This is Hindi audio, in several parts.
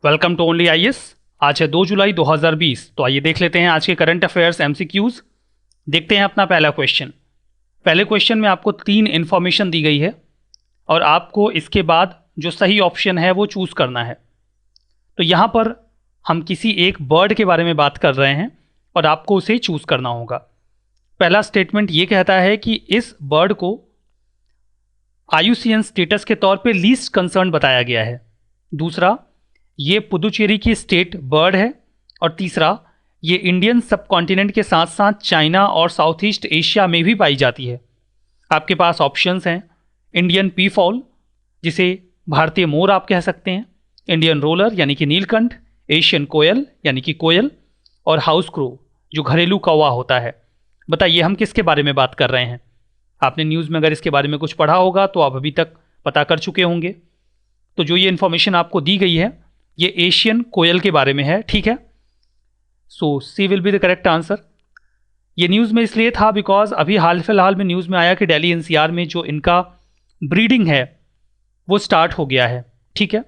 Welcome to only IAS. आज है 2 जुलाई 2020। तो आइए देख लेते हैं आज के करंट अफेयर्स एमसीक्यूज। देखते हैं अपना पहला क्वेश्चन। पहले क्वेश्चन में आपको 3 इन्फॉर्मेशन दी गई है और आपको इसके बाद जो सही ऑप्शन है वो चूज करना है। तो यहाँ पर हम किसी एक बर्ड के बारे में बात कर रहे हैं और आपको उसे चूज करना होगा। पहला स्टेटमेंट ये कहता है कि इस बर्ड को IUCN स्टेटस के तौर पे लीस्ट कंसर्न बताया गया है। दूसरा, ये पुदुचेरी की स्टेट बर्ड है। और तीसरा, ये इंडियन सबकॉन्टिनेंट के साथ साथ चाइना और साउथ ईस्ट एशिया में भी पाई जाती है। आपके पास ऑप्शंस हैं इंडियन पी फॉल, जिसे भारतीय मोर आप कह सकते हैं, इंडियन रोलर यानी कि नीलकंठ, एशियन कोयल यानी कि कोयल, और हाउस क्रो जो घरेलू कौवा होता है। बताइए हम किसके बारे में बात कर रहे हैं। आपने न्यूज़ में अगर इसके बारे में कुछ पढ़ा होगा तो आप अभी तक पता कर चुके होंगे। तो जो ये इन्फॉर्मेशन आपको दी गई है ये एशियन कोयल के बारे में है, ठीक है। So C will be the correct answer. ये न्यूज़ में इसलिए था बिकॉज अभी हाल फिलहाल में न्यूज़ में आया कि दिल्ली NCR में जो इनका ब्रीडिंग है वो स्टार्ट हो गया है, ठीक है।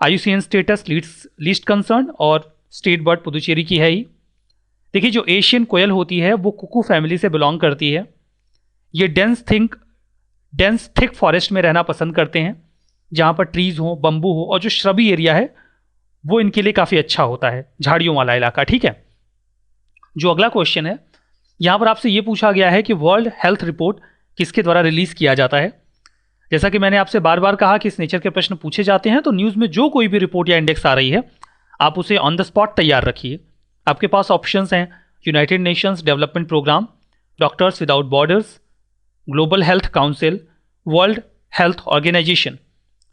IUCN स्टेटस लीस्ट कंसर्न और स्टेट बर्ड पुदुचेरी की है ही। देखिए जो एशियन कोयल होती है वो कुकू फैमिली से बिलोंग करती है। ये डेंस थिक फॉरेस्ट में रहना पसंद करते हैं जहाँ पर ट्रीज हो, बम्बू हो, और जो श्रबी एरिया है वो इनके लिए काफ़ी अच्छा होता है, झाड़ियों वाला इलाका, ठीक है। जो अगला क्वेश्चन है यहाँ पर आपसे ये पूछा गया है कि वर्ल्ड हेल्थ रिपोर्ट किसके द्वारा रिलीज किया जाता है। जैसा कि मैंने आपसे बार बार कहा कि इस नेचर के प्रश्न पूछे जाते हैं, तो न्यूज़ में जो कोई भी रिपोर्ट या इंडेक्स आ रही है आप उसे ऑन द स्पॉट तैयार रखिए। आपके पास ऑप्शंस हैं United Nations Development Programme, Doctors Without Borders, Global Health Council, World Health Organization.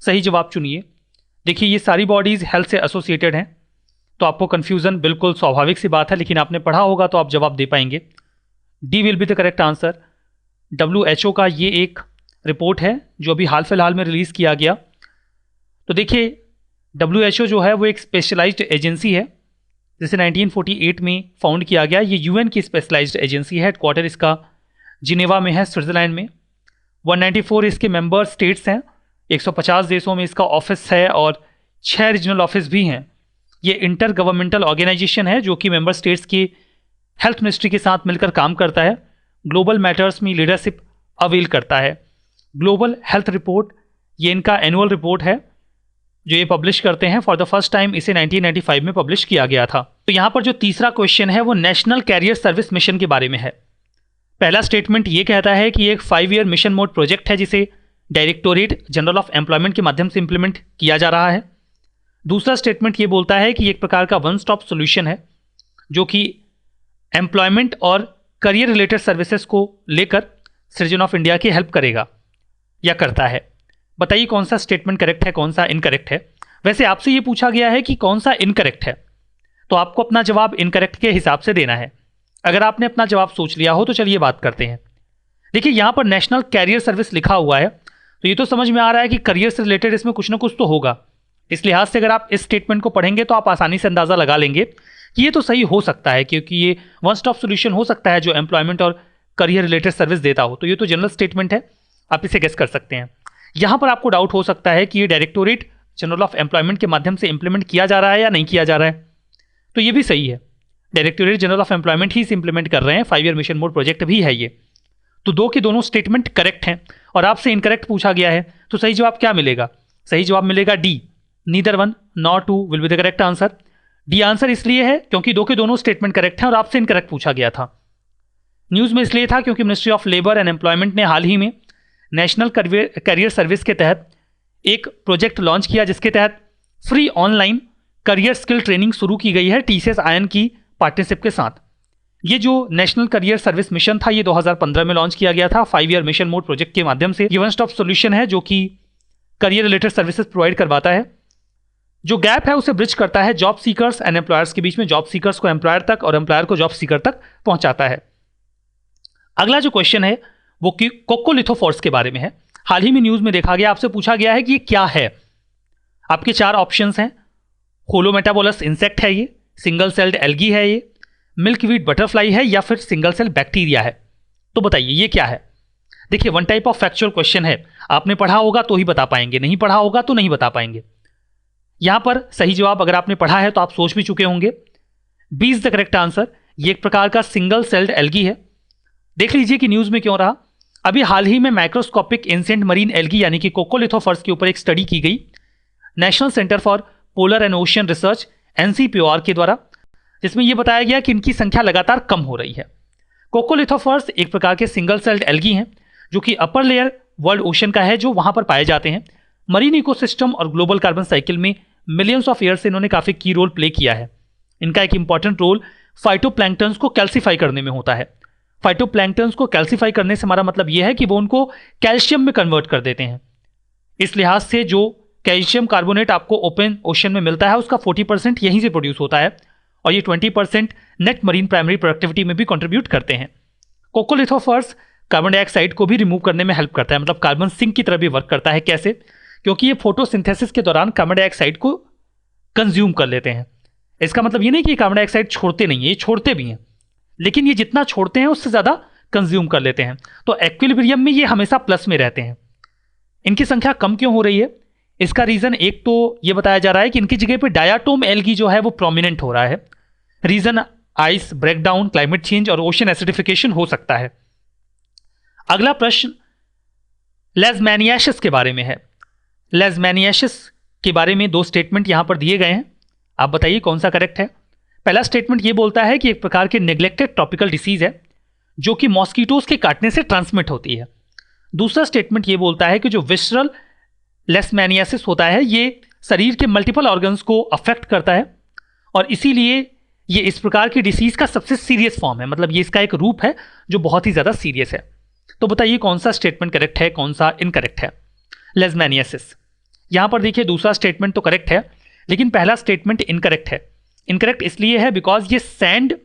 सही जवाब चुनिए। देखिए ये सारी बॉडीज़ हेल्थ से एसोसिएटेड हैं, तो आपको कन्फ्यूज़न बिल्कुल स्वाभाविक सी बात है, लेकिन आपने पढ़ा होगा तो आप जवाब दे पाएंगे। D will be the correct answer. WHO का ये एक रिपोर्ट है जो अभी हाल फिलहाल में रिलीज़ किया गया। तो देखिए WHO जो है वो एक स्पेशलाइज्ड एजेंसी है जिसे 1948 में फाउंड किया गया। ये UN की स्पेशलाइज्ड एजेंसी है। हेडक्वार्टर इसका जिनेवा में है, स्विट्ज़रलैंड में। 194 इसके मेंबर स्टेट्स हैं, 150 देशों में इसका ऑफिस है और 6 रीजनल ऑफिस भी हैं। ये इंटर गवर्नमेंटल ऑर्गेनाइजेशन है जो कि मेंबर स्टेट्स की हेल्थ मिनिस्ट्री के साथ मिलकर काम करता है, ग्लोबल मैटर्स में लीडरशिप अवेल करता है। ग्लोबल हेल्थ रिपोर्ट ये इनका एनुअल रिपोर्ट है जो ये पब्लिश करते हैं। फॉर द फर्स्ट टाइम इसे 1995 में पब्लिश किया गया था। तो यहाँ पर जो तीसरा क्वेश्चन है वो नेशनल कैरियर सर्विस मिशन के बारे में है। पहला स्टेटमेंट ये कहता है कि एक 5 ईयर मिशन मोड प्रोजेक्ट है जिसे डायरेक्टोरेट जनरल ऑफ एम्प्लॉयमेंट के माध्यम से इंप्लीमेंट किया जा रहा है। दूसरा स्टेटमेंट ये बोलता है कि एक प्रकार का वन स्टॉप सॉल्यूशन है जो कि एम्प्लॉयमेंट और करियर रिलेटेड सर्विसेज को लेकर सृजन ऑफ इंडिया की हेल्प करेगा या करता है। बताइए कौन सा स्टेटमेंट करेक्ट है, कौन सा इनकरेक्ट है। वैसे आपसे ये पूछा गया है कि कौन सा इनकरेक्ट है, तो आपको अपना जवाब इनकरेक्ट के हिसाब से देना है। अगर आपने अपना जवाब सोच लिया हो तो चलिए बात करते हैं। देखिए यहाँ पर नेशनल कैरियर सर्विस लिखा हुआ है, तो ये तो समझ में आ रहा है कि करियर से रिलेटेड इसमें कुछ ना कुछ तो होगा। इस लिहाज से अगर आप इस स्टेटमेंट को पढ़ेंगे तो आप आसानी से अंदाज़ा लगा लेंगे कि ये तो सही हो सकता है, क्योंकि ये वन स्टॉप सॉल्यूशन हो सकता है जो एम्प्लॉयमेंट और करियर रिलेटेड सर्विस देता हो। तो ये तो जनरल स्टेटमेंट है, आप इसे गेस कर सकते हैं। यहाँ पर आपको डाउट हो सकता है कि ये डायरेक्टोरेट जनरल ऑफ एम्प्लॉयमेंट के माध्यम से इंप्लीमेंट किया जा रहा है या नहीं किया जा रहा है। तो ये भी सही है, डायरेक्टोरेट जनरल ऑफ एम्प्लॉयमेंट ही इसे इंप्लीमेंट कर रहे हैं। 5 ईयर मिशन मोड प्रोजेक्ट भी है ये। तो दो के दोनों स्टेटमेंट करेक्ट हैं और आपसे इनकरेक्ट पूछा गया है, तो सही जवाब क्या मिलेगा? सही जवाब मिलेगा D, neither one nor two will be the correct answer. D answer इसलिए है क्योंकि दो के दोनों स्टेटमेंट करेक्ट हैं और आपसे इनकरेक्ट पूछा गया था। न्यूज़ में इसलिए था क्योंकि ministry of labour and employment ने हाल ही में नेशनल करियर सर्विस के तहत एक प्रोजेक्ट लॉन्च किया जिसके तहत free online career skill training शुरू की गई है TCS ION की पार्टनरशिप के साथ। ये जो नेशनल करियर सर्विस मिशन था ये 2015 में लॉन्च किया गया था 5 ईयर मिशन मोड प्रोजेक्ट के माध्यम से। ये वन स्टॉप सॉल्यूशन है जो कि करियर रिलेटेड सर्विसेज प्रोवाइड करवाता है। जो गैप है उसे ब्रिज करता है जॉब सीकर्स एंड एम्प्लॉयर्स के बीच में, जॉब सीकर्स को एम्प्लॉयर तक और एम्प्लॉयर को जॉब सीकर तक पहुंचाता है। अगला जो क्वेश्चन है वो कोक्कोलिथोफोर्स के बारे में है। हाल ही में न्यूज़ में देखा गया, आपसे पूछा गया है कि ये क्या है। आपके 4 ऑप्शंस हैं, होलोमेटाबोलस इंसेक्ट है ये, सिंगल सेल्ड एल्गी है ये, मिल्कवीड बटरफ्लाई है या फिर सिंगल सेल बैक्टीरिया है। तो बताइए ये क्या है। देखिए one type of factual question है, आपने पढ़ा होगा तो ही बता पाएंगे, नहीं पढ़ा होगा तो नहीं बता पाएंगे। यहां पर सही जवाब अगर आपने पढ़ा है तो आप सोच भी चुके होंगे। B is the correct answer. ये एक प्रकार का सिंगल सेल्ड एल्गी है। देख लीजिए कि न्यूज में क्यों रहा। अभी हाल ही में माइक्रोस्कोपिक एंशिएंट मरीन एल्गी यानी कि कोकोलिथोफर्स के ऊपर एक स्टडी की गई national centre for polar and ocean research NCPOR के द्वारा, जिसमें यह बताया गया कि इनकी संख्या लगातार कम हो रही है। कोकोलिथोफर्स एक प्रकार के सिंगल सेल्ड एल्गी हैं जो कि अपर लेयर वर्ल्ड ओशन का है, जो वहां पर पाए जाते हैं। मरीन इकोसिस्टम और ग्लोबल कार्बन साइकिल में मिलियंस ऑफ ईयर से इन्होंने काफी की रोल प्ले किया है। इनका एक इंपॉर्टेंट रोल फाइटोप्लैंक्टन्स को कैल्सीफाई करने में होता है। फाइटोप्लैंक्टन्स को कैल्सीफाई करने से हमारा मतलब यह है कि वो उनको कैल्शियम में कन्वर्ट कर देते हैं। इस लिहाज से जो कैल्शियम कार्बोनेट आपको ओपन ओशन में मिलता है उसका 40% यहीं से प्रोड्यूस होता है और ये 20% नेट मरीन प्राइमरी प्रोडक्टिविटी में भी कंट्रीब्यूट करते हैं। कोकोलिथोफर्स कार्बन डाइऑक्साइड को भी रिमूव करने में हेल्प करता है, मतलब कार्बन सिंक की तरह भी वर्क करता है। कैसे? क्योंकि ये फोटोसिंथेसिस के दौरान कार्बन डाइऑक्साइड को कंज्यूम कर लेते हैं। इसका मतलब ये नहीं कि कार्बन डाइऑक्साइड छोड़ते नहीं है, ये छोड़ते भी हैं, लेकिन ये जितना छोड़ते हैं उससे ज्यादा कंज्यूम कर लेते हैं। तो एक्विलिब्रियम में ये हमेशा प्लस में रहते हैं। इनकी संख्या कम क्यों हो रही है? इसका रीजन एक तो ये बताया जा रहा है कि इनकी जगह पे डायाटोम एल्गी जो है वो प्रोमिनेंट हो रहा है। Region ice breakdown, climate change और ओशन एसिडिफिकेशन हो सकता है। अगला प्रश्न लेज़मेनियासिस के बारे में है। लेज़मेनियासिस के बारे में दो स्टेटमेंट यहां पर दिए गए हैं, आप बताइए कौन सा करेक्ट है। पहला स्टेटमेंट ये बोलता है कि एक प्रकार के नेग्लेक्टेड ट्रॉपिकल डिसीज है जो कि मॉस्किटोज के काटने से ट्रांसमिट होती है। दूसरा स्टेटमेंट ये बोलता है कि जो विसरल लेशमैनियासिस होता है ये शरीर के मल्टीपल ऑर्गन्स को अफेक्ट करता है और इसीलिए ये इस प्रकार की डिसीज का सबसे सीरियस फॉर्म है, मतलब ये इसका एक रूप है जो बहुत ही ज्यादा सीरियस है। तो बताइए कौन सा स्टेटमेंट करेक्ट है, कौन सा इनकरेक्ट है। लेशमैनियासिस, यहां पर देखिए दूसरा स्टेटमेंट तो करेक्ट है लेकिन पहला स्टेटमेंट इनकरेक्ट है। इनकरेक्ट इसलिए है बिकॉज ये सैंड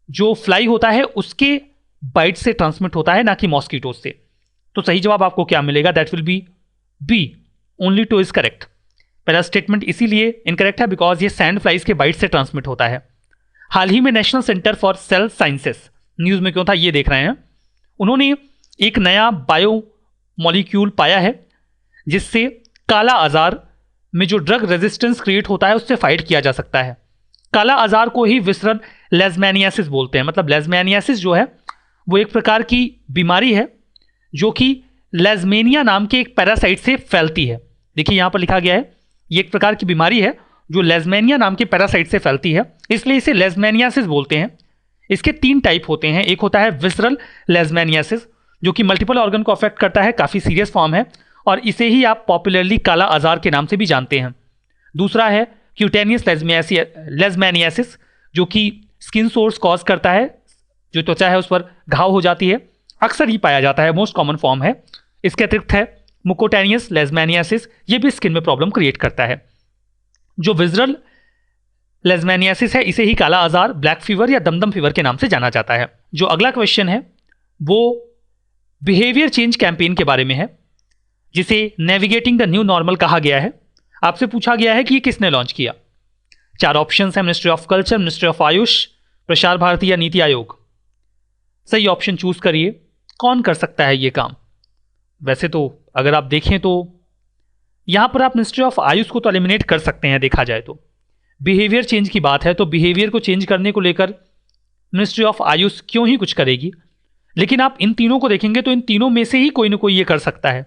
जो फ्लाई होता है उसके बाइट से ट्रांसमिट होता है, ना कि मॉस्किटोज से। तो सही जवाब आपको क्या मिलेगा? That will be B, only two is correct. पहला स्टेटमेंट इसीलिए इनकरेक्ट है बिकॉज ये सैंड फ्लाइज के बाइट से ट्रांसमिट होता है। हाल ही में National centre for Cell Sciences, news में क्यों था ये देख रहे हैं, उन्होंने एक नया बायो मॉलिक्यूल पाया है जिससे काला आजार में जो ड्रग रेजिस्टेंस क्रिएट होता है उससे फाइट किया जा सकता है। काला आजार को ही विसरल लेशमैनियासिस बोलते हैं। मतलब लेशमैनियासिस जो है वो एक प्रकार की बीमारी है जो कि लेशमेनिया नाम के एक पैरासाइट से फैलती है। देखिए यहां पर लिखा गया है ये एक प्रकार की बीमारी है जो लेशमेनिया नाम के पैरासाइट से फैलती है, इसलिए इसे लेशमैनियासिस बोलते हैं। इसके 3 टाइप होते हैं। एक होता है विसरल लेशमैनियासिस जो कि मल्टीपल ऑर्गन को अफेक्ट करता है, काफी सीरियस फॉर्म है और इसे ही आप पॉपुलरली काला आजार के नाम से भी जानते हैं। दूसरा है क्यूटेनियस लेशमैनियासिस जो कि स्किन सोर्स कॉज करता है, जो त्वचा है उस पर घाव हो जाती है, अक्सर ही पाया जाता है, मोस्ट कॉमन फॉर्म है। इसके अतिरिक्त है मुकोटेनियस लेशमैनियासिस, ये भी स्किन में प्रॉब्लम क्रिएट करता है। जो विसरल लेशमैनियासिस है इसे ही काला आजार, ब्लैक फीवर या दमदम फीवर के नाम से जाना जाता है। जो अगला क्वेश्चन है वो बिहेवियर चेंज कैंपेन के बारे में है जिसे नेविगेटिंग द न्यू नॉर्मल कहा गया है। आपसे पूछा गया है कि ये किसने लॉन्च किया। 4 ऑप्शंस है, ministry of culture, ministry of Ayush, Prasar Bharati या नीति आयोग। सही ऑप्शन चूज करिए, कौन कर सकता है ये काम। वैसे तो अगर आप देखें तो यहां पर आप मिनिस्ट्री ऑफ आयुष को तो एलिमिनेट कर सकते हैं। देखा जाए तो बिहेवियर चेंज की बात है तो बिहेवियर को चेंज करने को लेकर मिनिस्ट्री ऑफ आयुष क्यों ही कुछ करेगी, लेकिन आप इन तीनों को देखेंगे तो इन तीनों में से ही कोई ना कोई ये कर सकता है।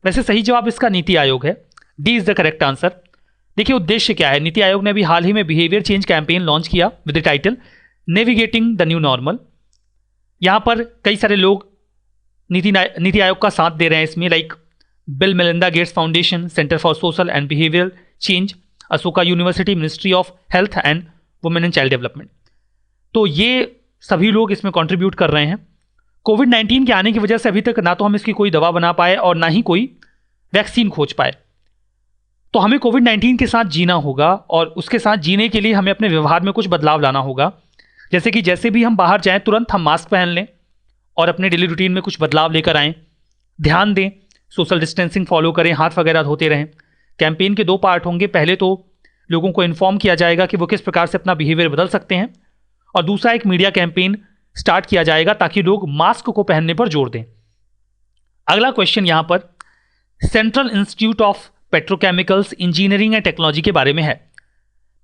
वैसे सही जवाब इसका नीति आयोग है। D is the correct answer. देखिए उद्देश्य क्या है, नीति आयोग ने अभी हाल ही में बिहेवियर चेंज कैंपेन लॉन्च किया with the title navigating the new normal. यहां पर कई सारे लोग नीति आयोग का साथ दे रहे हैं इसमें, like Bill Melinda Gates Foundation, Centre for Social and Behaviour Change, Ashoka University, Ministry of Health and Women and Child Development. तो ये सभी लोग इसमें कंट्रीब्यूट कर रहे हैं। कोविड-19 के आने की वजह से अभी तक ना तो हम इसकी कोई दवा बना पाए और ना ही कोई वैक्सीन खोज पाए। तो हमें कोविड-19 के साथ जीना होगा और उसके साथ जीने के लिए हमें अपने व्यवहार में कुछ बदलाव लाना होगा। जैसे कि जैसे भी हम बाहर जाएं तुरंत हम मास्क पहन लें और अपने डेली रूटीन में कुछ बदलाव लेकर आएं। ध्यान दें, सोशल डिस्टेंसिंग फॉलो करें, हाथ वगैरह धोते रहें। कैंपेन के 2 पार्ट होंगे। पहले तो लोगों को इन्फॉर्म किया जाएगा कि वो किस प्रकार से अपना बिहेवियर बदल सकते हैं और दूसरा एक मीडिया कैंपेन स्टार्ट किया जाएगा ताकि लोग मास्क को पहनने पर जोर दें। अगला क्वेश्चन यहां पर central institute of petrochemicals, engineering and technology के बारे में है।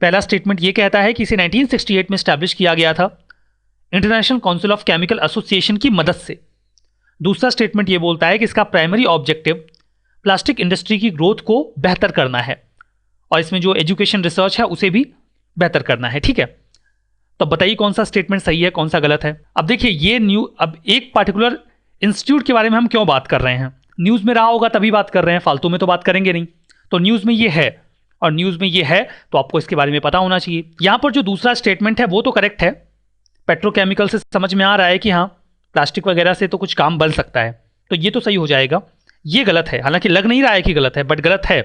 पहला स्टेटमेंट ये कहता है कि इसे 1968 में स्टैब्लिश किया गया था international council of chemical association की मदद से। दूसरा स्टेटमेंट ये बोलता है कि इसका प्राइमरी ऑब्जेक्टिव प्लास्टिक इंडस्ट्री की ग्रोथ को बेहतर करना है और इसमें जो एजुकेशन रिसर्च है उसे भी बेहतर करना है। ठीक है, तो बताइए कौन सा स्टेटमेंट सही है, कौन सा गलत है। अब देखिए ये अब एक पार्टिकुलर इंस्टीट्यूट के बारे में हम क्यों बात कर रहे हैं, न्यूज़ में रहा होगा तभी बात कर रहे हैं, फालतू में तो बात करेंगे नहीं। तो न्यूज़ में ये है और न्यूज़ में ये है तो आपको इसके बारे में पता होना चाहिए। यहां पर जो दूसरा स्टेटमेंट है वो तो करेक्ट है, पेट्रोकेमिकल से समझ में आ रहा है कि हाँ प्लास्टिक वगैरह से तो कुछ काम बन सकता है, तो ये तो सही हो जाएगा। ये गलत है, हालांकि लग नहीं रहा है कि गलत है, बट गलत है।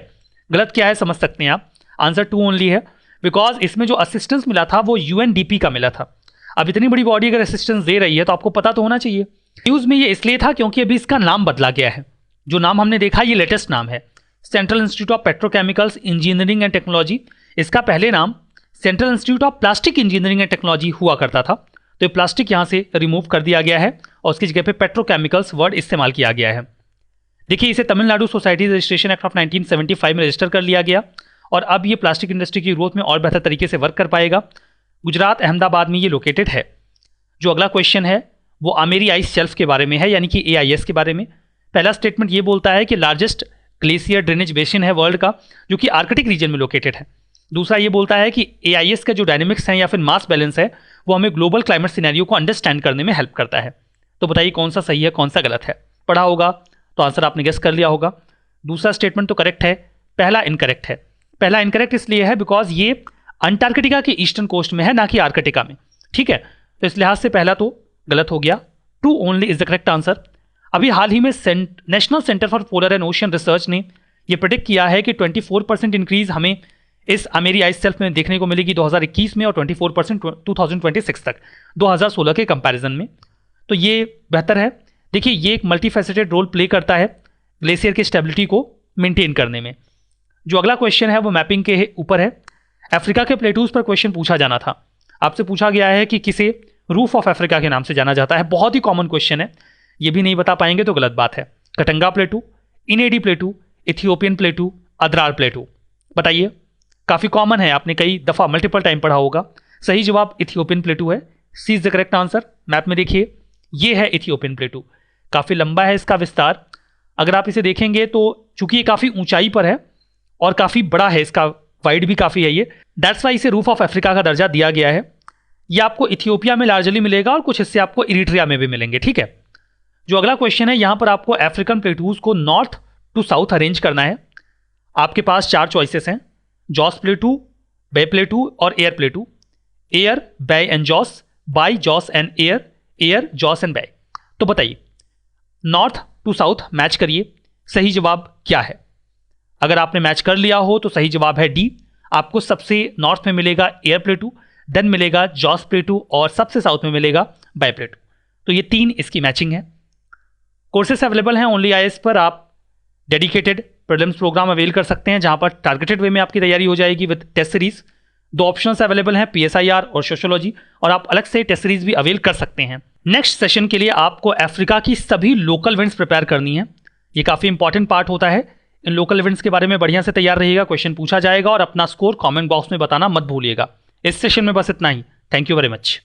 गलत क्या है समझ सकते हैं आप, आंसर 2 ओनली है, बिकॉज इसमें जो असिस्टेंस मिला था वो यूएनडीपी का मिला था। अब इतनी बड़ी बॉडी अगर असिस्टेंस दे रही है तो आपको पता तो होना चाहिए। न्यूज़ में ये इसलिए था क्योंकि अभी इसका नाम बदला गया है, जो नाम हमने देखा ये लेटेस्ट नाम है, central institute of petrochemicals engineering and technology. इसका पहले नाम central institute of plastic engineering and technology हुआ करता था, तो ये प्लास्टिक यहाँ से रिमूव कर दिया गया है और उसकी जगह पे पेट्रोकेमिकल्स वर्ड इस्तेमाल किया गया है। देखिए इसे Tamil Nadu society registration act of 1975 में रजिस्टर कर लिया गया और अब ये प्लास्टिक इंडस्ट्री की ग्रोथ में और बेहतर तरीके से वर्क कर पाएगा। गुजरात अहमदाबाद में ये लोकेटेड है। जो अगला क्वेश्चन है वो अमेरी आइस शेल्फ के बारे में है, यानी कि AIS के बारे में। पहला स्टेटमेंट ये बोलता है कि लार्जेस्ट ग्लेशियर ड्रेनेज बेसिन है वर्ल्ड का, जो कि आर्कटिक रीजन में लोकेटेड है। दूसरा ये बोलता है कि AIS का जो डायनेमिक्स है या फिर मास बैलेंस है वो हमें ग्लोबल क्लाइमेट सिनेरियो को अंडरस्टैंड करने में हेल्प करता है। तो बताइए कौन सा सही है, कौन सा गलत है। पढ़ा होगा तो आंसर आपने गेस कर लिया होगा। दूसरा स्टेटमेंट तो करेक्ट है, पहला इनकरेक्ट है। पहला इनकरेक्ट इसलिए है बिकॉज ये अंटार्कटिका के ईस्टर्न कोस्ट में है, ना कि आर्कटिका में। ठीक है, तो इस लिहाज से पहला तो गलत हो गया। 2 only is the correct answer. अभी हाल ही में National centre for polar and ocean research ने यह प्रेडिक्ट किया है कि 24% इंक्रीज हमें इस अमेरी आइस शेल्फ में देखने को मिलेगी 2021 में और 24% 2026 तक 2016 के कंपैरिजन में। तो ये बेहतर है। देखिए ये एक मल्टीफेसेटेड रोल प्ले करता है ग्लेशियर की स्टेबिलिटी को मेंटेन करने में। जो अगला क्वेश्चन है वो मैपिंग के ऊपर है। अफ्रीका के प्लेटूज पर क्वेश्चन पूछा जाना था। आपसे पूछा गया है कि किसे रूफ ऑफ अफ्रीका के नाम से जाना जाता है। बहुत ही कॉमन क्वेश्चन है, ये भी नहीं बता पाएंगे तो गलत बात है। Katanga plateau, Ennedi plateau, Ethiopian plateau, Adrar plateau. बताइए, काफ़ी कॉमन है, आपने कई दफ़ा मल्टीपल टाइम पढ़ा होगा। सही जवाब इथियोपियन प्लेटू है। C is the correct answer. Map में देखिए ये है इथियोपियन प्लेटू। काफ़ी लंबा है इसका विस्तार। अगर आप इसे देखेंगे तो चूंकि ये काफ़ी ऊंचाई पर है और काफ़ी बड़ा है, इसका वाइड भी काफ़ी है ये, दैट्स वाई इसे रूफ ऑफ अफ्रीका का दर्जा दिया गया है। ये आपको इथियोपिया में लार्जली मिलेगा और कुछ हिस्से आपको इरिट्रिया में भी मिलेंगे। ठीक है, जो अगला क्वेश्चन है यहाँ पर आपको अफ्रीकन प्लेटूज को नॉर्थ टू साउथ अरेंज करना है। आपके पास 4 चॉइसेस हैं, जॉस प्लेटू, बे प्लेटू और Air plateau. Air, Bie and Jos, Bie, Jos and Air, Air, Jos and Bie. तो बताइए नॉर्थ टू साउथ मैच करिए, सही जवाब क्या है। अगर आपने मैच कर लिया हो तो सही जवाब है डी। आपको सबसे नॉर्थ में मिलेगा एयर प्लेटू, देन मिलेगा जॉस प्लेटू और सबसे साउथ में मिलेगा बाय प्लेटू। तो ये 3 इसकी मैचिंग है। कोर्सेस अवेलेबल हैं ओनली आईएएस पर। आप डेडिकेटेड प्रीलिम्स प्रोग्राम अवेल कर सकते हैं जहां पर टारगेटेड वे में आपकी तैयारी हो जाएगी with test series. 2 options available हैं, PSIR और सोशियोलॉजी, और आप अलग से टेस्ट सीरीज भी अवेल कर सकते हैं। नेक्स्ट सेशन के लिए आपको अफ्रीका की सभी लोकल इवेंट्स प्रिपेयर करनी है। ये काफ़ी इंपॉर्टेंट पार्ट होता है। इन लोकल इवेंट्स के बारे में बढ़िया से तैयार रहिएगा, क्वेश्चन पूछा जाएगा और अपना स्कोर कमेंट बॉक्स में बताना मत भूलिएगा। इस सेशन में बस इतना ही। Thank you very much.